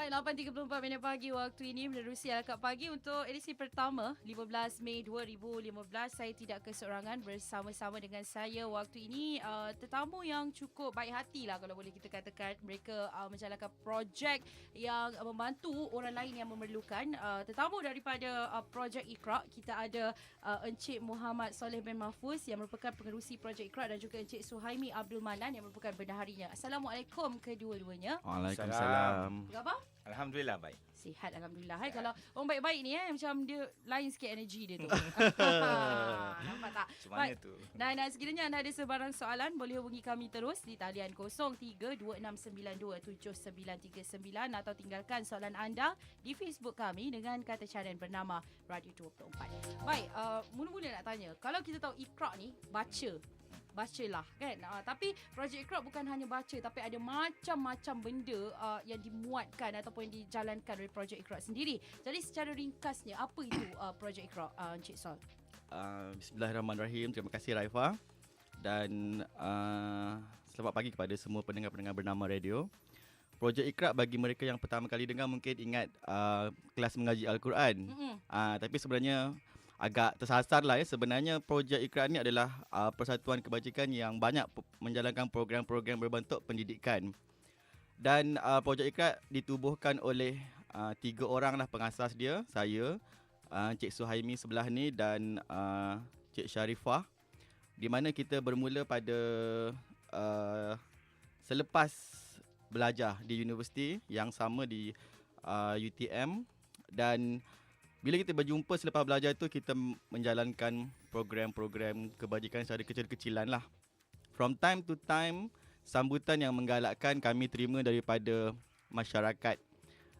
Baik, 8.34 minit pagi waktu ini menerusi Alakad Pagi untuk edisi pertama 15 Mei 2015. Saya tidak keseorangan, bersama-sama dengan saya waktu ini tetamu yang cukup baik hati lah kalau boleh kita katakan. Mereka menjalankan projek yang membantu orang lain yang memerlukan. Tetamu daripada projek Iqra, kita ada Encik Muhammad Soleh bin Mahfuz yang merupakan pengerusi projek Iqra dan juga Encik Suhaimi Abdul Manan yang merupakan bendaharinya. Assalamualaikum kedua-duanya. Waalaikumsalam. Apa khabar? Alhamdulillah baik. Sihat Alhamdulillah. Hai, kalau orang baik-baik ni macam dia lain sikit energi dia tu. Nampak tak? Macam mana tu? Dan sekiranya anda ada sebarang soalan, boleh hubungi kami terus di talian 0326927939 atau tinggalkan soalan anda di Facebook kami dengan kata carian bernama Radio 24. Baik, mula-mula nak tanya, kalau kita tahu Iqra ni bacalah kan. Tapi projek Iqra bukan hanya baca, tapi ada macam-macam benda yang dimuatkan ataupun dijalankan oleh projek Iqra sendiri. Jadi secara ringkasnya, apa itu projek Iqra, Encik Sol? Bismillahirrahmanirrahim. Terima kasih Raifa. Dan selamat pagi kepada semua pendengar-pendengar bernama radio. Projek Iqra bagi mereka yang pertama kali dengar mungkin ingat kelas mengaji Al-Quran. Tapi sebenarnya agak tersasar lah ya. Sebenarnya projek Iqra ni adalah persatuan kebajikan yang banyak menjalankan program-program berbentuk pendidikan. Dan projek Iqra ditubuhkan oleh 3 orang lah pengasas dia. Saya, Cik Suhaimi sebelah ni dan Cik Sharifah. Di mana kita bermula pada selepas belajar di universiti yang sama di UTM. Dan bila kita berjumpa selepas belajar tu, kita menjalankan program-program kebajikan secara kecil-kecilan lah. From time to time, sambutan yang menggalakkan kami terima daripada masyarakat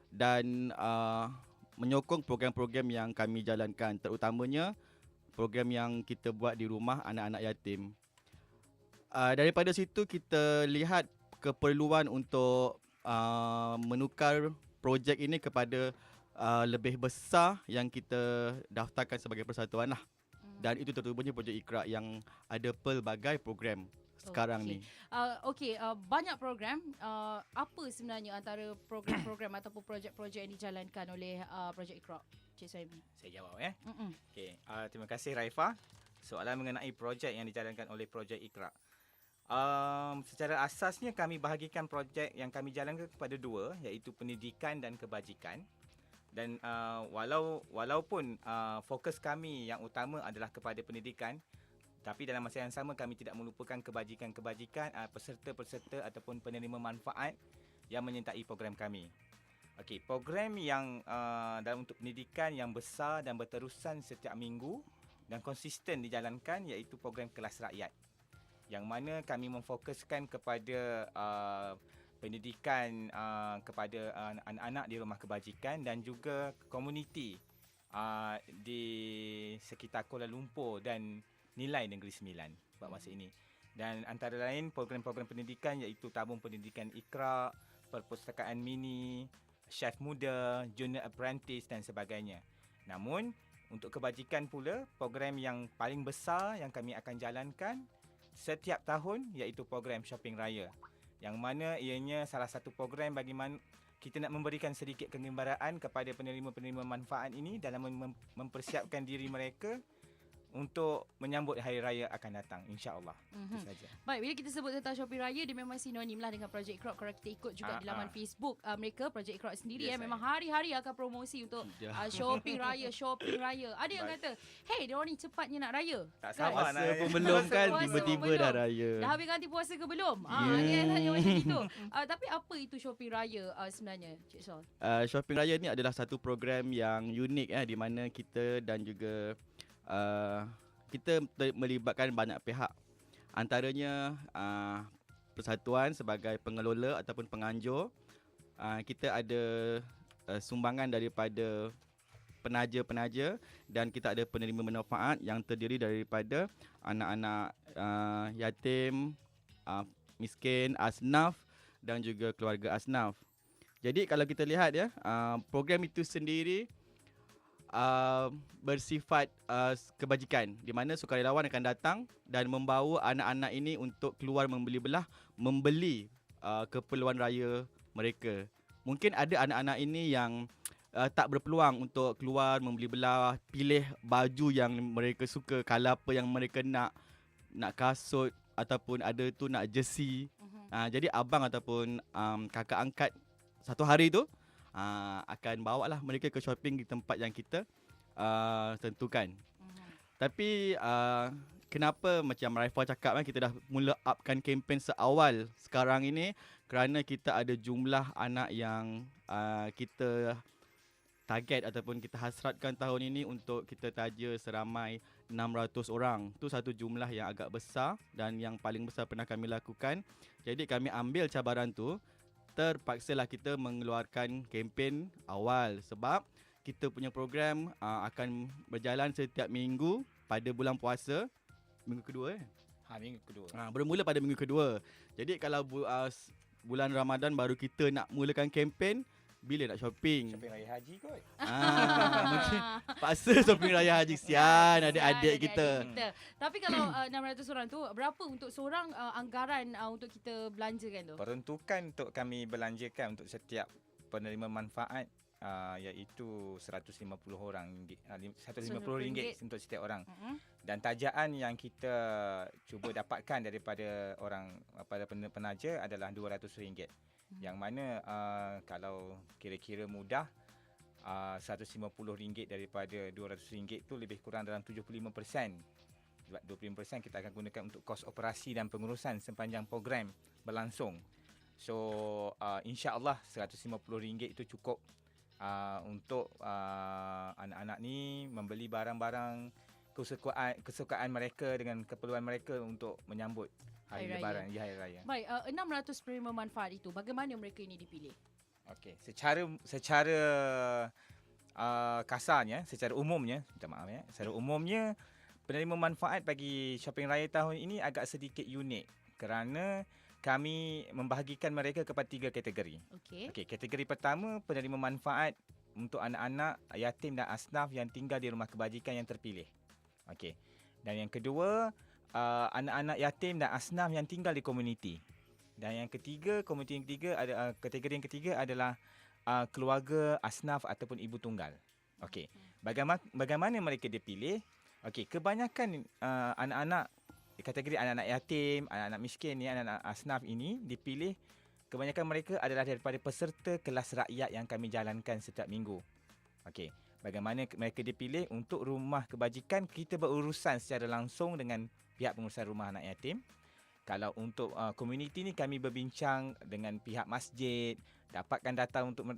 dan menyokong program-program yang kami jalankan, terutamanya program yang kita buat di rumah anak-anak yatim. Daripada situ kita lihat keperluan untuk menukar projek ini kepada lebih besar yang kita daftarkan sebagai persatuan lah. Dan itu tertubuhnya projek Iqra yang ada pelbagai program sekarang ni. Banyak program. Apa sebenarnya antara program-program ataupun projek-projek yang dijalankan oleh projek Iqra? Cik Suhaimi. Saya jawab ya. Okey, terima kasih Raifa. Soalan mengenai projek yang dijalankan oleh projek Iqra. Secara asasnya kami bahagikan projek yang kami jalankan kepada 2, iaitu pendidikan dan kebajikan. Dan walaupun fokus kami yang utama adalah kepada pendidikan, tapi dalam masa yang sama kami tidak melupakan kebajikan-kebajikan peserta-peserta ataupun penerima manfaat yang menyertai program kami. Okey, program yang dalam untuk pendidikan yang besar dan berterusan setiap minggu dan konsisten dijalankan iaitu program kelas rakyat, yang mana kami memfokuskan kepada pendidikan kepada anak-anak di rumah kebajikan dan juga komuniti di sekitar Kuala Lumpur dan Nilai Negeri Sembilan pada masa ini. Dan antara lain program-program pendidikan iaitu tabung pendidikan Iqra, perpustakaan mini, chef muda, junior apprentice dan sebagainya. Namun untuk kebajikan pula, program yang paling besar yang kami akan jalankan setiap tahun iaitu program Shopping Raya, yang mana ianya salah satu program bagi kita nak memberikan sedikit kegembiraan kepada penerima-penerima manfaat ini dalam mempersiapkan diri mereka untuk menyambut hari raya akan datang, insya-Allah. Itu saja. Baik, bila kita sebut tentang Shopping Raya, dia memang sinonim lah dengan projek Iqra. Kalau kita ikut juga di laman Facebook mereka, projek Iqra sendiri memang hari-hari akan promosi untuk Shopping Raya. Ada yang kata, hey, dia orang ni cepatnya nak raya. Tak sabar nak pun belum kan, tiba-tiba dah raya. Dah habis ganti puasa ke belum? Dia tanya macam itu. Tapi apa itu Shopping Raya sebenarnya, Cik Sol? Shopping Raya ni adalah satu program yang unik di mana kita dan juga kita melibatkan banyak pihak. Antaranya persatuan sebagai pengelola ataupun penganjur. Kita ada sumbangan daripada penaja-penaja dan kita ada penerima manfaat yang terdiri daripada anak-anak yatim, miskin, asnaf dan juga keluarga asnaf. Jadi kalau kita lihat program itu sendiri bersifat kebajikan, di mana sukarelawan akan datang dan membawa anak-anak ini untuk keluar membeli keperluan raya mereka. mungkin ada anak-anak ini yang tak berpeluang untuk keluar membeli belah, pilih baju yang mereka suka, colour apa yang mereka nak kasut ataupun ada tu nak jersey. Jadi abang ataupun kakak angkat satu hari tu akan bawa lah mereka ke shopping di tempat yang kita tentukan. Tapi kenapa macam Raifah cakap kan, kita dah mula upkan kempen seawal sekarang ini kerana kita ada jumlah anak yang kita target ataupun kita hasratkan tahun ini untuk kita taja seramai 600 orang. Tu satu jumlah yang agak besar dan yang paling besar pernah kami lakukan. Jadi kami ambil cabaran tu, terpaksalah kita mengeluarkan kempen awal sebab kita punya program akan berjalan setiap minggu pada bulan puasa, minggu kedua Minggu kedua. Bermula pada minggu kedua. Jadi kalau bulan Ramadan baru kita nak mulakan kempen, bila nak shopping? Shopping Raya Haji kot. Mungkin paksa shopping Raya Haji, sian adik-adik kita. Tapi kalau 600 orang tu, berapa untuk seorang anggaran untuk kita belanjakan tu? Peruntukan untuk kami belanjakan untuk setiap penerima manfaat iaitu RM150 RM150 untuk setiap orang. Dan tajaan yang kita cuba dapatkan daripada pada penaja adalah RM200. Yang mana kalau kira-kira mudah, RM150 daripada RM200 tu lebih kurang dalam 75%. Sebab 25% kita akan gunakan untuk kos operasi dan pengurusan sepanjang program berlangsung. So insya-Allah RM150 itu cukup untuk anak-anak ni membeli barang-barang kesukaan mereka dengan keperluan mereka untuk menyambut Hari Lebaran, Hari Raya. Baik, 600 penerima manfaat itu, bagaimana mereka ini dipilih? Okey, secara kasarnya, secara umumnya, secara umumnya penerima manfaat bagi shopping raya tahun ini agak sedikit unik kerana kami membahagikan mereka kepada 3 kategori. Okey, kategori pertama penerima manfaat untuk anak-anak yatim dan asnaf yang tinggal di rumah kebajikan yang terpilih. Okey. Dan yang kedua, anak-anak yatim dan asnaf yang tinggal di komuniti. Dan yang ketiga, kategori yang ketiga adalah keluarga asnaf ataupun ibu tunggal. Okey. Bagaimana mereka dipilih? Okey, kebanyakan anak-anak kategori anak-anak yatim, anak-anak miskin ni, anak-anak asnaf ini dipilih, kebanyakan mereka adalah daripada peserta kelas rakyat yang kami jalankan setiap minggu. Okey. Bagaimana mereka dipilih untuk rumah kebajikan, kita berurusan secara langsung dengan pihak pengurusan rumah anak yatim. Kalau untuk komuniti ni kami berbincang dengan pihak masjid, dapatkan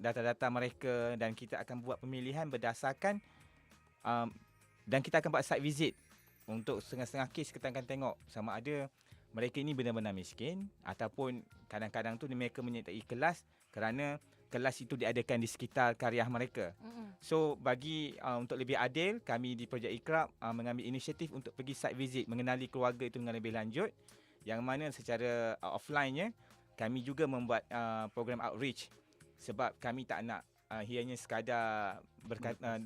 data mereka dan kita akan buat pemilihan berdasarkan dan kita akan buat site visit untuk setengah-setengah kes kita akan tengok sama ada mereka ini benar-benar miskin ataupun kadang-kadang tu mereka menyertai kelas kerana kelas itu diadakan di sekitar karya mereka. So bagi untuk lebih adil, kami di Projek Iqra mengambil inisiatif untuk pergi site visit, mengenali keluarga itu dengan lebih lanjut, yang mana secara offline-nya kami juga membuat program outreach sebab kami tak nak hanya sekadar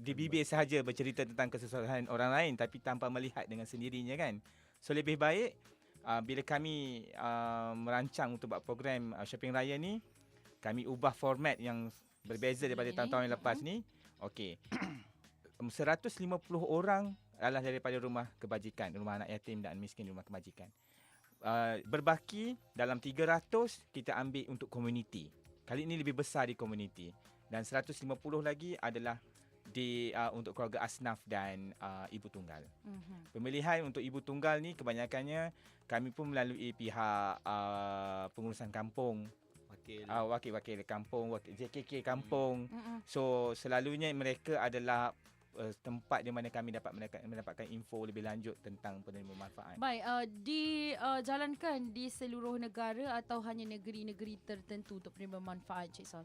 di bibir sahaja bercerita tentang kesusahan orang lain tapi tanpa melihat dengan sendirinya kan. So lebih baik bila kami merancang untuk buat program shopping raya ni, kami ubah format yang berbeza daripada tahun-tahun yang lepas ni. Okey. 150 orang adalah daripada rumah kebajikan, rumah anak yatim dan miskin di rumah kebajikan. Berbaki dalam 300 kita ambil untuk komuniti. Kali ini lebih besar di komuniti. Dan 150 lagi adalah untuk keluarga asnaf dan ibu tunggal. Pemilihan untuk ibu tunggal ni kebanyakannya kami pun melalui pihak pengurusan kampung, wakil-wakil kampung, JKK kampung. So selalunya mereka adalah tempat di mana kami dapat mendapatkan info lebih lanjut tentang penerima manfaat. Baik, dijalankan di seluruh negara atau hanya negeri-negeri tertentu untuk penerima manfaat, Cik Sol?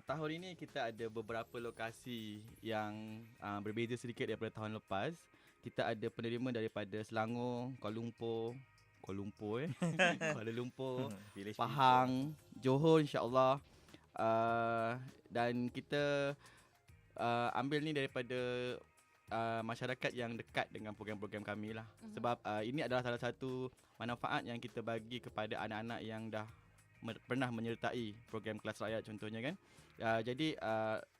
Tahun ini kita ada beberapa lokasi yang berbeza sedikit daripada tahun lepas. Kita ada penerima daripada Selangor, Kuala Lumpur, Kuala Lumpur, Pahang, Johor insya-Allah. Dan kita ambil ni daripada masyarakat yang dekat dengan program-program kami lah. Sebab ini adalah salah satu manfaat yang kita bagi kepada anak-anak yang dah pernah menyertai program kelas rakyat contohnya kan. Jadi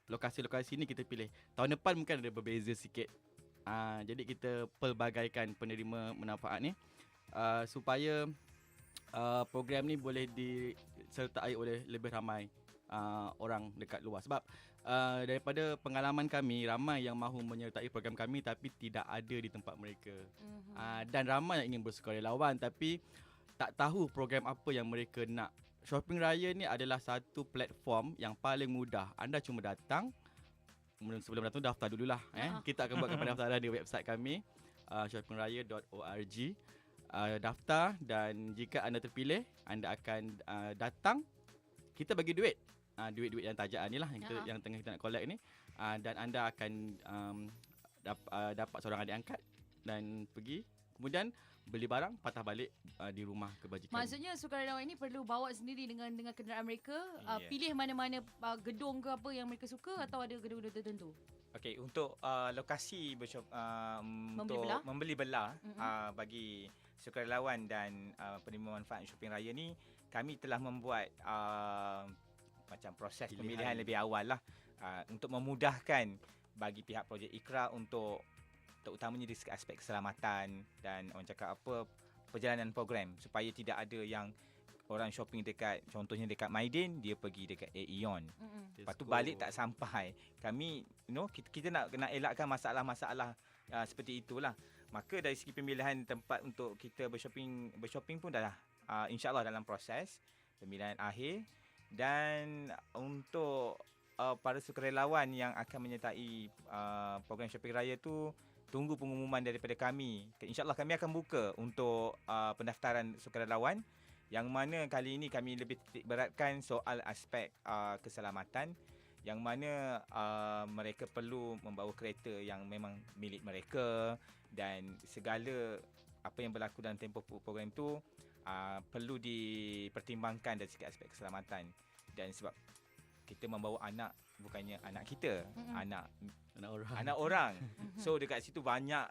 lokasi-lokasi ni kita pilih. Tahun depan mungkin ada berbeza sikit. Jadi kita pelbagaikan penerima manfaat ni supaya program ni boleh disertai oleh lebih ramai orang dekat luar. Sebab daripada pengalaman kami, ramai yang mahu menyertai program kami tapi tidak ada di tempat mereka. Dan ramai yang ingin bersukarelawan tapi tak tahu program apa yang mereka nak. Shopping Raya ni adalah satu platform yang paling mudah. Anda cuma datang, sebelum datang daftar dululah. Kita akan buatkan pendaftaran di website kami, shoppingraya.org. Daftar, dan jika anda terpilih, anda akan datang. Kita bagi duit. Duit-duit yang tajaan ni lah yang tengah kita nak collect ni. Dan anda akan dapat seorang adik angkat dan pergi. Kemudian beli barang, patah balik di rumah kebajikan. Maksudnya sukarelawan ini perlu bawa sendiri dengan kenderaan mereka, pilih mana-mana gedung ke apa yang mereka suka, atau ada gedung-gedung tertentu? Okey, untuk lokasi membeli belah bagi sukarelawan dan penerima manfaat shopping raya ni, kami telah membuat macam proses pemilihan lebih awal lah, untuk memudahkan bagi pihak projek Iqra untuk terutamanya di aspek keselamatan dan orang cakap apa, perjalanan program, supaya tidak ada yang orang shopping dekat, contohnya dekat Maidin, dia pergi dekat Aeon. Lepas tu balik tak sampai. Kami kita nak elakkan masalah-masalah seperti itulah. Maka dari segi pemilihan tempat untuk kita bershopping pun dah insya-Allah dalam proses pemilihan akhir. Dan untuk para sukarelawan yang akan menyertai program shopping raya tu, tunggu pengumuman daripada kami. InsyaAllah kami akan buka untuk pendaftaran sukarelawan, yang mana kali ini kami lebih titik beratkan soal aspek keselamatan, yang mana mereka perlu membawa kereta yang memang milik mereka, dan segala apa yang berlaku dalam tempoh program tu perlu dipertimbangkan dari segi aspek keselamatan. Dan sebab kita membawa anak, bukannya anak kita, anak orang. So dekat situ banyak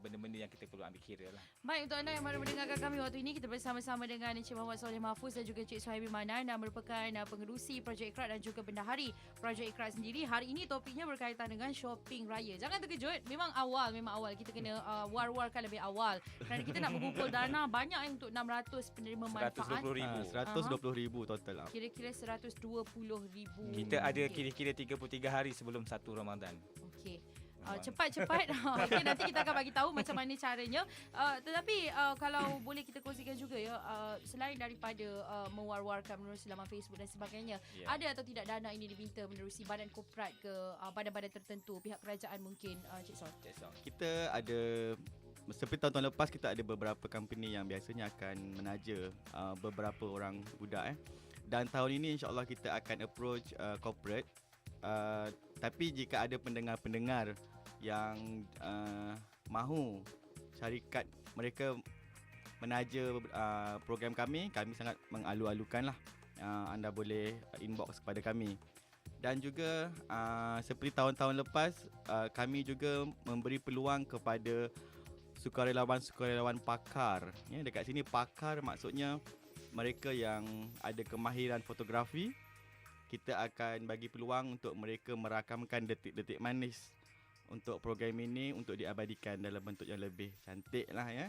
benda-benda yang kita perlu ambil kira lah. Baik, untuk anda yang baru mendengarkan kami waktu ini, kita bersama-sama dengan Encik Muhammad Soleh Mahfuz dan juga Encik Suhaimi Manan, yang merupakan pengerusi Projek Iqra dan juga bendahari Projek Iqra sendiri. Hari ini topiknya berkaitan dengan shopping raya. Jangan terkejut, memang awal kita kena war-warkan lebih awal, kerana kita nak mengumpul dana banyak untuk 600 penerima manfaat. 120,000 total lah. Kira-kira 120,000. Kita ada kira-kira 33 hari sebelum 1 Ramadan. Okey. Cepat-cepat. Okay, nanti kita akan bagi tahu macam mana caranya. Tetapi kalau boleh kita kongsikan juga ya, selain daripada mewar-warkan menerusi laman Facebook dan sebagainya, ada atau tidak dana ini diminta menerusi badan korporat ke badan-badan tertentu, pihak kerajaan mungkin, Cik Sol? Kita ada, seperti tahun-tahun lepas, kita ada beberapa company yang biasanya akan menaja beberapa orang budak. Dan tahun ini insya-Allah kita akan approach corporate. Tapi jika ada pendengar-pendengar yang mahu syarikat mereka menaja program kami sangat mengalu-alukan lah. Anda boleh inbox kepada kami. Dan juga seperti tahun-tahun lepas, kami juga memberi peluang kepada sukarelawan-sukarelawan pakar. Dekat sini pakar maksudnya mereka yang ada kemahiran fotografi. Kita akan bagi peluang untuk mereka merakamkan detik-detik manis untuk program ini, untuk diabadikan dalam bentuk yang lebih cantik lah ya.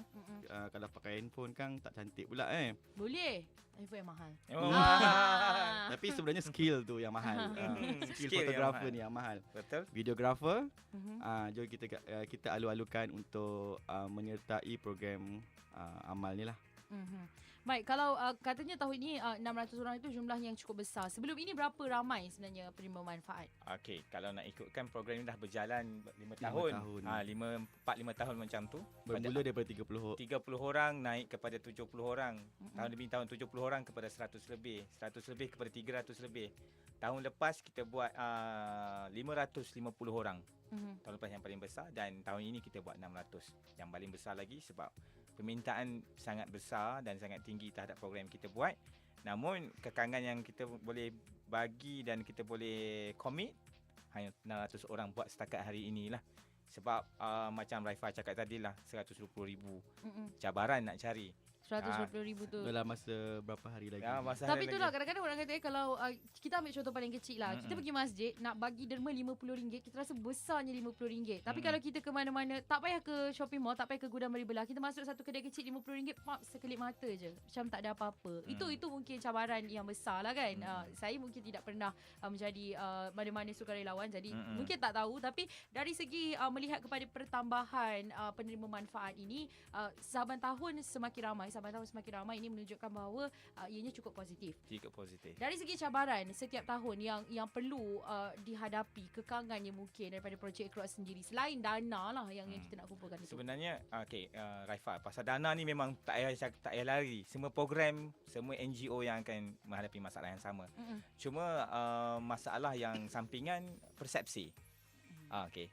Kalau pakai handphone kan tak cantik pula Boleh. Handphone yang mahal. Tapi sebenarnya skill tu yang mahal. Skill fotografer ni yang mahal. Betul. Videographer. Jom kita alu-alukan untuk menyertai program amal ni lah. Baik, kalau katanya tahun ini 600 orang itu jumlah yang cukup besar. Sebelum ini berapa ramai sebenarnya penerima manfaat? Okey, kalau nak ikutkan program ini dah berjalan 5 tahun. 4-5 tahun macam tu. Bermula daripada 30 orang naik kepada 70 orang. Tahun demi tahun 70 orang kepada 100 lebih. 100 lebih kepada 300 lebih. Tahun lepas kita buat 550 orang. Tahun lepas yang paling besar, dan tahun ini kita buat 600. Yang paling besar lagi sebab permintaan sangat besar dan sangat tinggi terhadap program kita buat. Namun kekangan yang kita boleh bagi dan kita boleh commit hanya 600 orang buat setakat hari inilah. Sebab macam Raifah cakap tadi lah, 120,000 cabaran nak cari. 120,000 tu. Dalam masa berapa hari lagi. Ya, masa Tapi hari itulah lagi. kadang-kadang orang kata kalau kita ambil contoh paling kecil lah. Kita pergi masjid nak bagi derma RM50, kita rasa besarnya RM50. Tapi kalau kita ke mana-mana, tak payah ke shopping mall, tak payah ke gudang beli belah. Kita masuk satu kedai kecil RM50, pap, sekelip mata je. Macam tak ada apa-apa. Itu mungkin cabaran yang besar lah kan. Saya mungkin tidak pernah menjadi mana-mana sukarelawan, jadi mungkin tak tahu. Tapi dari segi melihat kepada pertambahan penerima manfaat ini, saban tahun semakin ramai ini menunjukkan bahawa ianya cukup positif. Cukup positif. Dari segi cabaran setiap tahun yang perlu dihadapi, kekangannya mungkin daripada projek Ikra sendiri selain dana lah yang kita nak kumpulkan itu. Sebenarnya Raifa, pasal dana ni memang tak payah lari. Semua program, semua NGO yang akan menghadapi masalah yang sama. Cuma masalah yang sampingan persepsi.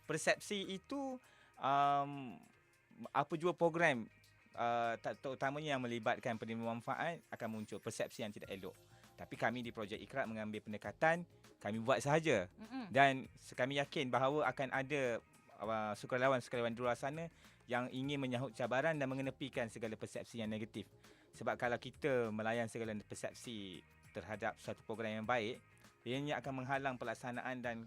Persepsi itu apa jua program terutamanya yang melibatkan penerima manfaat akan muncul persepsi yang tidak elok. Tapi kami di Projek Ikra mengambil pendekatan, kami buat sahaja. Dan kami yakin bahawa akan ada sukarelawan di luar sana yang ingin menyahut cabaran dan mengenepikan segala persepsi yang negatif. Sebab kalau kita melayan segala persepsi terhadap suatu program yang baik, ianya akan menghalang pelaksanaan dan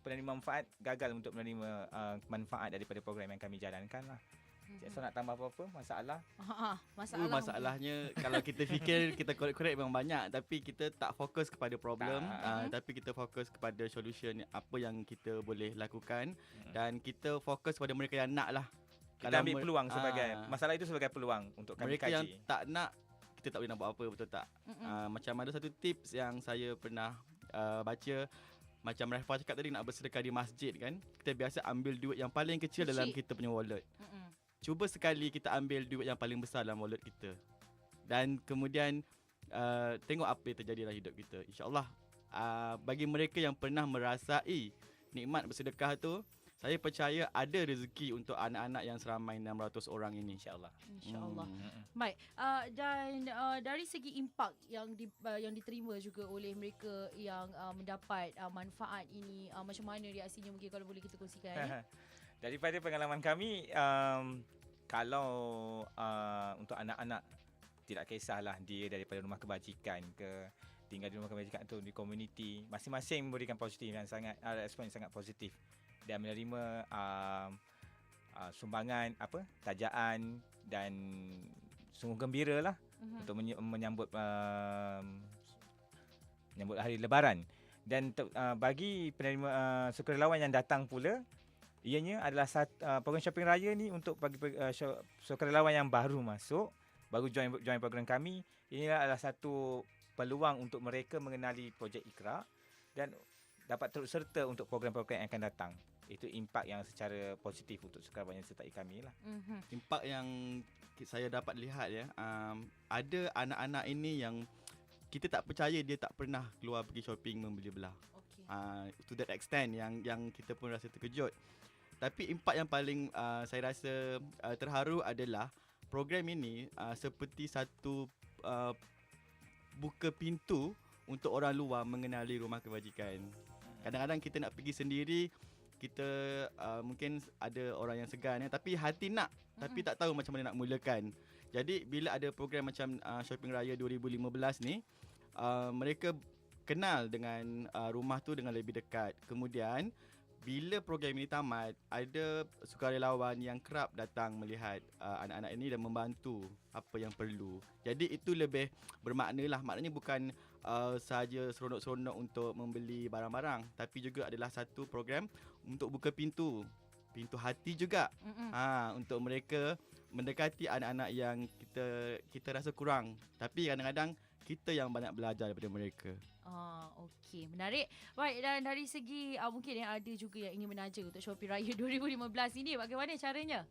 penerima manfaat gagal untuk menerima manfaat daripada program yang kami jalankan lah. Cik So nak tambah apa-apa masalah? Masalahnya kalau kita fikir kita korek-korek memang banyak, tapi kita tak fokus kepada problem, tapi kita fokus kepada solution apa yang kita boleh lakukan, dan kita fokus pada mereka yang nak lah. Kita ambil peluang sebagai masalah itu sebagai peluang untuk kami mereka kaji. yang tak nak, kita tak boleh nak buat apa, betul tak? Macam ada satu tips yang saya pernah baca, macam Raifa cakap tadi, nak bersedekah di masjid kan, kita biasa ambil duit yang paling kecil dalam kita punya wallet. Cuba sekali kita ambil duit yang paling besar dalam wallet kita, dan kemudian tengok apa yang terjadi dalam hidup kita. InsyaAllah bagi mereka yang pernah merasai nikmat bersedekah tu, saya percaya ada rezeki untuk anak-anak yang seramai 600 orang ini, insyaAllah. InsyaAllah. Baik, dan dari segi impak yang diterima juga oleh mereka yang mendapat manfaat ini, macam mana reaksinya, mungkin kalau boleh kita kongsikan. Daripada pengalaman kami, kalau untuk anak-anak, tidak kisahlah dia daripada rumah kebajikan ke tinggal di rumah kebajikan tu, di komuniti, masing-masing memberikan positif dan respon yang sangat positif, dan menerima sumbangan tajaan, dan sungguh gembira lah untuk menyambut hari Lebaran. Dan bagi penerima sukarelawan yang datang pula, ianya adalah program shopping raya ni untuk bagi sukarelawan yang baru masuk, baru join program kami. Ini adalah satu peluang untuk mereka mengenali Projek Ikra dan dapat turut serta untuk program-program yang akan datang. Itu impak yang secara positif untuk sukarelawan yang sertai kami lah. Impak yang saya dapat lihat ada anak-anak ini yang kita tak percaya dia tak pernah keluar pergi shopping membeli belah. To that extent yang kita pun rasa terkejut. Tapi impak yang paling saya rasa terharu adalah program ini seperti satu buka pintu untuk orang luar mengenali rumah kebajikan. Kadang-kadang kita nak pergi sendiri, kita mungkin ada orang yang segan tapi hati nak, tapi tak tahu macam mana nak mulakan. Jadi bila ada program macam Shopping Raya 2015 ni, mereka kenal dengan rumah tu dengan lebih dekat. Kemudian bila program ini tamat, ada sukarelawan yang kerap datang melihat anak-anak ini dan membantu apa yang perlu. Jadi itu lebih bermakna lah. Maknanya bukan sahaja seronok-seronok untuk membeli barang-barang, tapi juga adalah satu program untuk buka pintu hati juga. Untuk mereka mendekati anak-anak yang kita rasa kurang, tapi kadang-kadang kita yang banyak belajar daripada mereka. Okey, menarik. Baik, dan dari segi mungkin yang ada juga yang ingin menaja untuk Shopping Raya 2015 ini, bagaimana caranya?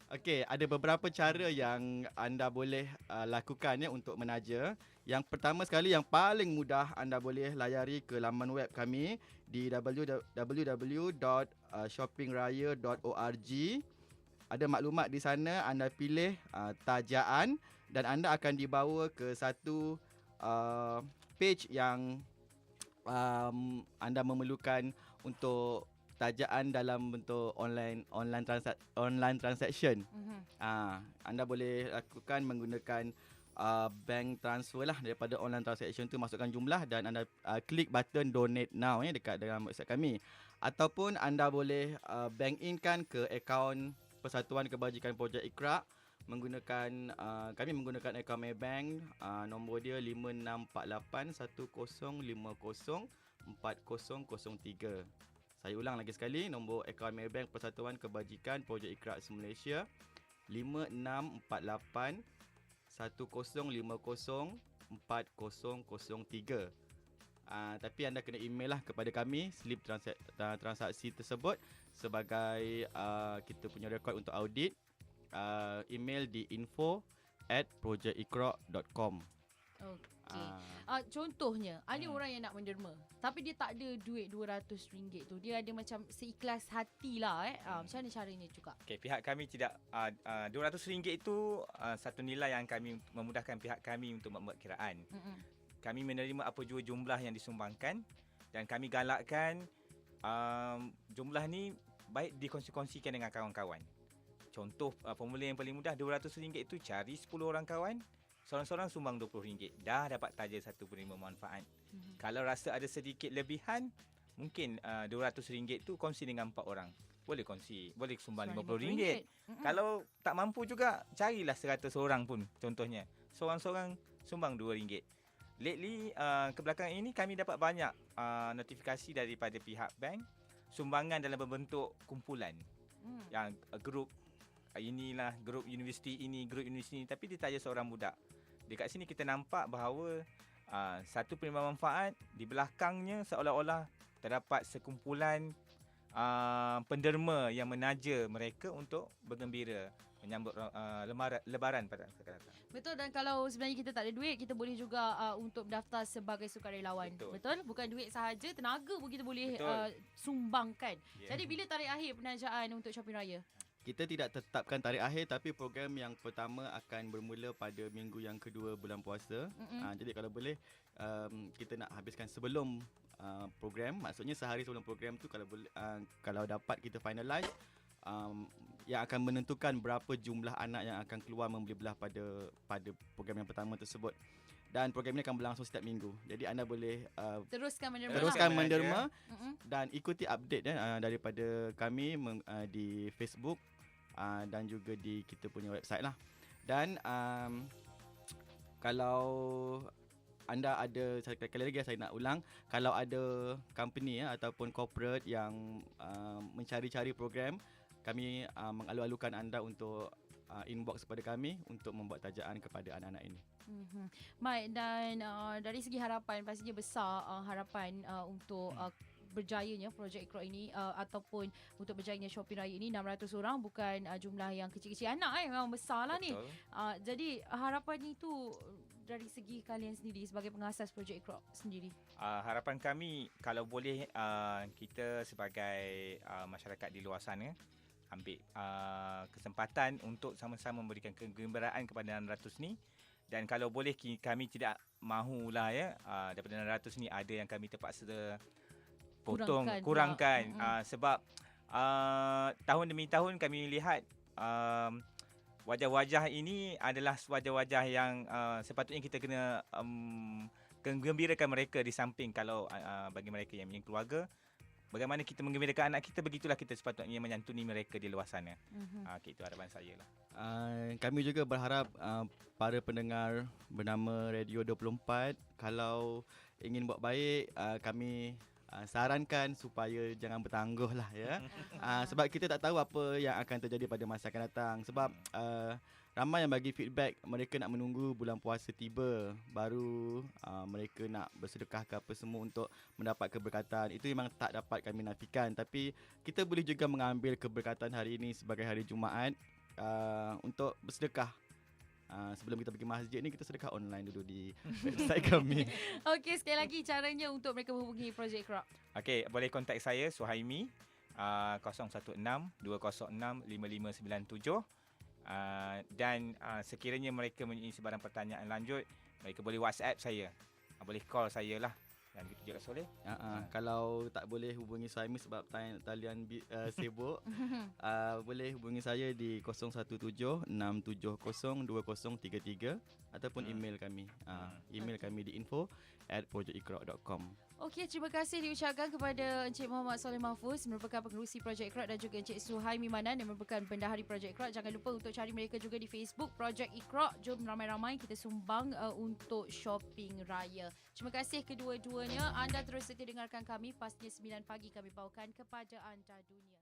Okey, ada beberapa cara yang anda boleh lakukan untuk menaja. Yang pertama sekali, yang paling mudah, anda boleh layari ke laman web kami di www.shoppingraya.org. Ada maklumat di sana, anda pilih tajaan dan anda akan dibawa ke satu page yang anda memerlukan untuk tajaan dalam bentuk online transaction. Anda boleh lakukan menggunakan bank transfer lah daripada online transaction tu, masukkan jumlah dan anda klik button donate now dekat dalam website kami, ataupun anda boleh bank in kan ke akaun Persatuan Kebajikan Projek Iqra menggunakan kami menggunakan akaun Maybank, nombor dia 564810504003. Saya ulang lagi sekali, nombor akaun Maybank Persatuan Kebajikan Projek Iqra Malaysia 564810504003. Tapi anda kena email lah kepada kami slip transaksi tersebut sebagai kita punya rekod untuk audit. Email di info@projectiqra.com. Okey. Contohnya, ada orang yang nak menderma tapi dia tak ada duit RM200 tu. Dia ada macam seikhlas hatilah macam mana caranya juga? Okey, pihak kami tidak RM200 itu satu nilai yang kami memudahkan pihak kami untuk membuat kiraan. Kami menerima apa jua jumlah yang disumbangkan dan kami galakkan jumlah ni baik dikongsi-kongsikan dengan kawan-kawan. Contoh formula yang paling mudah, RM200 itu cari 10 orang kawan, seorang-seorang sumbang RM20, dah dapat taja satu penerima manfaat. Kalau rasa ada sedikit lebihan, mungkin RM200 tu kongsi dengan 4 orang. Boleh kongsi, boleh sumbang RM50. Kalau tak mampu juga, carilah 100 orang pun contohnya. Seorang-seorang sumbang RM2. Lately, kebelakangan ini kami dapat banyak notifikasi daripada pihak bank, sumbangan dalam berbentuk kumpulan. Yang grup inilah, grup universiti ini, grup universiti ini, tapi dia taja seorang budak. Dekat sini kita nampak bahawa satu penerima manfaat, di belakangnya seolah-olah terdapat sekumpulan penderma yang menaja mereka untuk bergembira menyambut lebaran pada akan datang. Betul, dan kalau sebenarnya kita tak ada duit, kita boleh juga untuk mendaftar sebagai sukarelawan. Betul? Bukan duit sahaja, tenaga pun kita boleh sumbangkan. Jadi bila tarikh akhir penajaan untuk Shopping Raya? Kita tidak tetapkan tarikh akhir, tapi program yang pertama akan bermula pada minggu yang kedua bulan puasa. Jadi kalau boleh kita nak habiskan sebelum program, maksudnya sehari sebelum program tu kalau boleh, kalau dapat kita finalize, yang akan menentukan berapa jumlah anak yang akan keluar membeli belah pada program yang pertama tersebut. Dan program ini akan berlangsung setiap minggu. Jadi anda boleh teruskan menderma dan ikuti update daripada kami di Facebook dan juga di kita punya website lah. Dan kalau anda ada, sekali lagi saya nak ulang, kalau ada company ataupun corporate yang mencari-cari program, kami mengalu-alukan anda untuk inbox kepada kami untuk membuat tajaan kepada anak-anak ini. Baik, dan dari segi harapan, pastinya besar harapan untuk berjayanya projek Iqra ini ataupun untuk berjayanya Shopping Raya ini. 600 orang bukan jumlah yang kecil-kecil anak memang besar lah ni. Jadi harapan itu dari segi kalian sendiri sebagai pengasas projek Iqra sendiri. Harapan kami kalau boleh kita sebagai masyarakat di luar sana ambil kesempatan untuk sama-sama memberikan kegembiraan kepada 600 ni. Dan kalau boleh kami tidak mahulah daripada 600 ni ada yang kami terpaksa kurangkan sebab tahun demi tahun kami lihat wajah-wajah ini adalah wajah-wajah yang sepatutnya kita kena gembirakan mereka. Di samping kalau bagi mereka yang keluarga, bagaimana kita menggembirakan anak kita, begitulah kita sepatutnya menyantuni mereka di luar sana. Itu harapan saya lah. Kami juga berharap para pendengar bernama Radio 24, kalau ingin buat baik, kami sarankan supaya jangan bertangguh lah ya. Sebab kita tak tahu apa yang akan terjadi pada masa akan datang. Sebab ramai yang bagi feedback mereka nak menunggu bulan puasa tiba baru mereka nak bersedekah ke apa semua untuk mendapat keberkatan. Itu memang tak dapat kami nafikan, tapi kita boleh juga mengambil keberkatan hari ini sebagai hari Jumaat untuk bersedekah. Sebelum kita pergi masjid ni, kita sedekah online dulu di website kami. Okey, sekali lagi caranya untuk mereka menghubungi projek Iqra. Okey, boleh kontak saya Suhaimi 016-206-5597. Dan sekiranya mereka mempunyai sebarang pertanyaan lanjut, mereka boleh WhatsApp saya, boleh call saya lah Dan begitu juga Soleh. Kalau tak boleh hubungi Suhaimi sebab talian sibuk, boleh hubungi saya di 017-670-2033 ataupun email kami. Email kami di info@projectikra.com. Okey, terima kasih diucapkan kepada Encik Muhammad Soleh Mahfuz merupakan pengerusi Projek Iqra dan juga Encik Suhaimi Manan yang merupakan bendahari Projek Iqra. Jangan lupa untuk cari mereka juga di Facebook Projek Iqra. Jom ramai-ramai kita sumbang untuk shopping raya. Terima kasih kedua-duanya. Anda terus setia dengarkan kami. Pastinya 9 pagi kami bawakan kepada anda dunia.